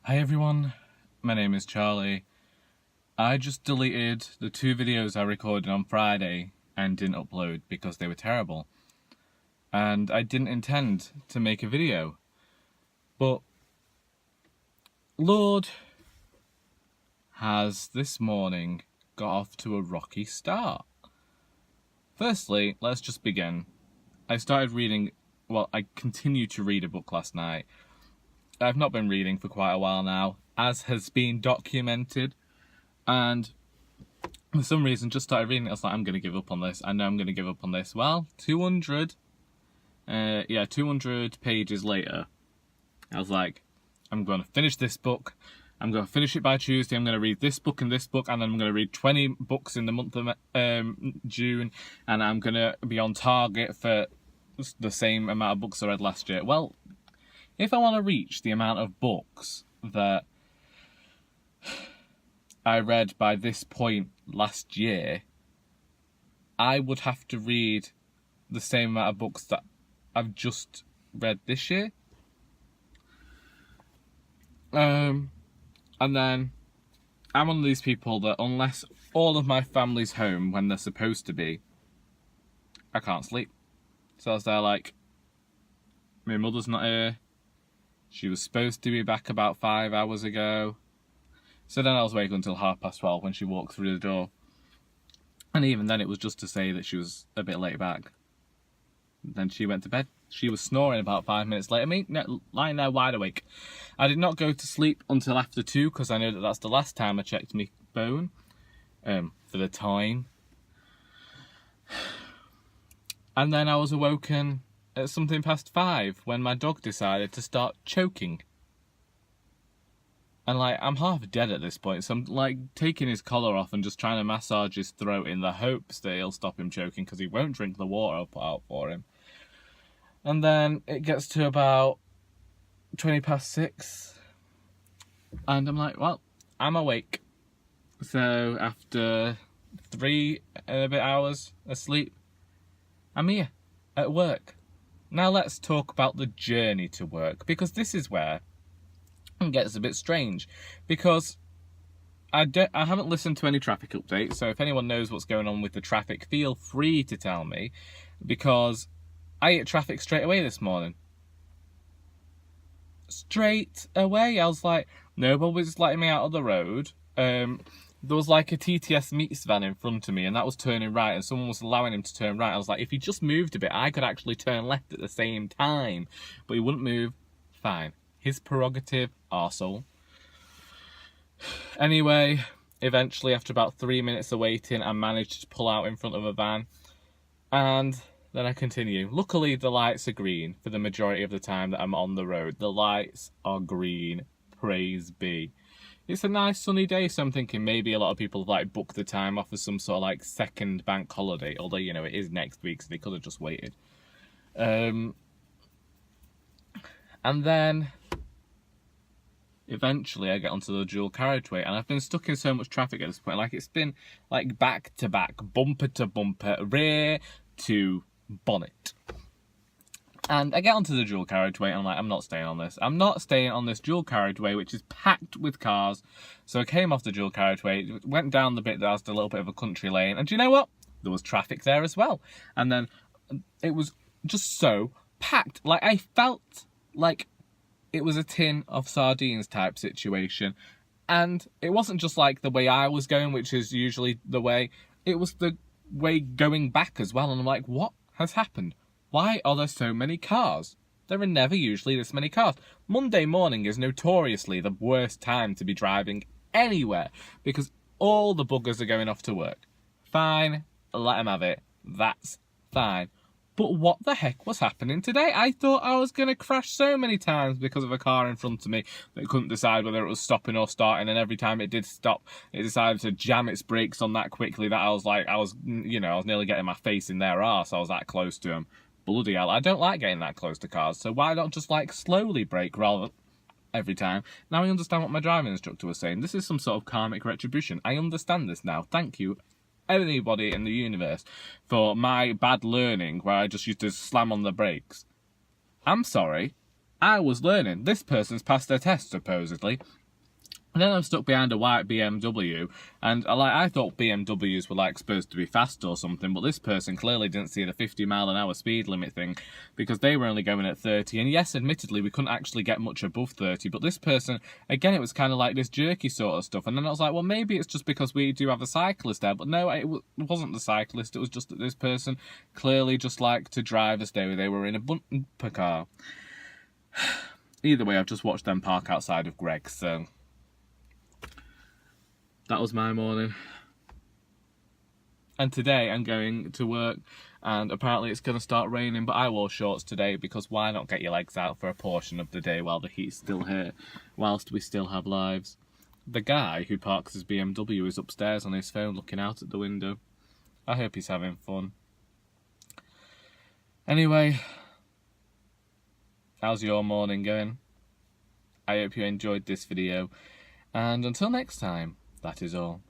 Hi everyone, my name is Charlie. I just deleted the 2 videos I recorded on Friday and didn't upload because they were terrible. And I didn't intend to make a video. But Lord has this morning got off to a rocky start. Firstly, let's just begin. I continued to read a book last night. I've not been reading for quite a while now, as has been documented, and for some reason just started reading it. I was like, I'm going to give up on this. I know I'm going to give up on this. Well, 200 pages later, I was like, I'm going to finish this book. I'm going to finish it by Tuesday. I'm going to read this book and this book, and then I'm going to read 20 books in the month of June, and I'm going to be on target for the same amount of books I read last year. Well, if I want to reach the amount of books that I read by this point last year, I would have to read the same amount of books that I've just read this year. And then I'm one of these people that unless all of my family's home when they're supposed to be, I can't sleep. So I was there like, my mother's not here. She was supposed to be back about 5 hours ago. So then I was awake until 12:30 when she walked through the door. And even then it was just to say that she was a bit late back. Then she went to bed. She was snoring about 5 minutes later. Me, lying there wide awake. I did not go to sleep until after 2 because I know that that's the last time I checked my phone. For the time. And then I was awoken at something past 5 when my dog decided to start choking. And like, I'm half dead at this point, so I'm like taking his collar off and just trying to massage his throat in the hopes that he'll stop him choking because he won't drink the water I'll put out for him. And then it gets to about 20 past 6 and I'm like, well, I'm awake. So after 3 and a bit hours of sleep, I'm here at work. Now let's talk about the journey to work, because this is where it gets a bit strange, because I haven't listened to any traffic updates, so if anyone knows what's going on with the traffic, feel free to tell me, because I hit traffic straight away this morning. Straight away. I was like, nobody was letting me out of the road. There was like a TTS meets van in front of me and that was turning right and someone was allowing him to turn right. I was like, if he just moved a bit, I could actually turn left at the same time. But he wouldn't move. Fine. His prerogative, arsehole. Anyway, eventually after about 3 minutes of waiting, I managed to pull out in front of a van. And then I continue. Luckily, the lights are green for the majority of the time that I'm on the road. The lights are green. Praise be. It's a nice sunny day, so I'm thinking maybe a lot of people have like booked the time off as some sort of like second bank holiday, although, you know, it is next week, so they could have just waited. And then eventually I get onto the dual carriageway, and I've been stuck in so much traffic at this point. Like, it's been like back to back, bumper to bumper, rear to bonnet. And I get onto the dual carriageway and I'm like, I'm not staying on this. I'm not staying on this dual carriageway, which is packed with cars. So I came off the dual carriageway, went down the bit that has a little bit of a country lane. And do you know what? There was traffic there as well. And then it was just so packed. Like, I felt like it was a tin of sardines type situation. And it wasn't just like the way I was going, which is usually the way. It was the way going back as well. And I'm like, what has happened? Why are there so many cars? There are never usually this many cars. Monday morning is notoriously the worst time to be driving anywhere because all the buggers are going off to work. Fine, let them have it. That's fine. But what the heck was happening today? I thought I was going to crash so many times because of a car in front of me that couldn't decide whether it was stopping or starting, and every time it did stop, it decided to jam its brakes on that quickly that I was nearly getting my face in their arse. I was that close to them. Bloody hell, I don't like getting that close to cars, so why not just like slowly brake rather every time? Now I understand what my driving instructor was saying. This is some sort of karmic retribution. I understand this now. Thank you, anybody in the universe, for my bad learning where I just used to slam on the brakes. I'm sorry, I was learning. This person's passed their test, supposedly. And then I'm stuck behind a white BMW, and I thought BMWs were like supposed to be fast or something, but this person clearly didn't see the 50-mile-an-hour speed limit thing, because they were only going at 30. And yes, admittedly, we couldn't actually get much above 30, but this person, again, it was kind of like this jerky sort of stuff. And then I was like, well, maybe it's just because we do have a cyclist there, but no, it wasn't the cyclist. It was just that this person clearly just liked to drive as though they were in a bumper car. Either way, I've just watched them park outside of Greggs, so that was my morning. And today I'm going to work, and apparently it's going to start raining, but I wore shorts today because why not get your legs out for a portion of the day while the heat's still here, whilst we still have lives. The guy who parks his BMW is upstairs on his phone looking out at the window. I hope he's having fun. Anyway, how's your morning going? I hope you enjoyed this video, and until next time, that is all.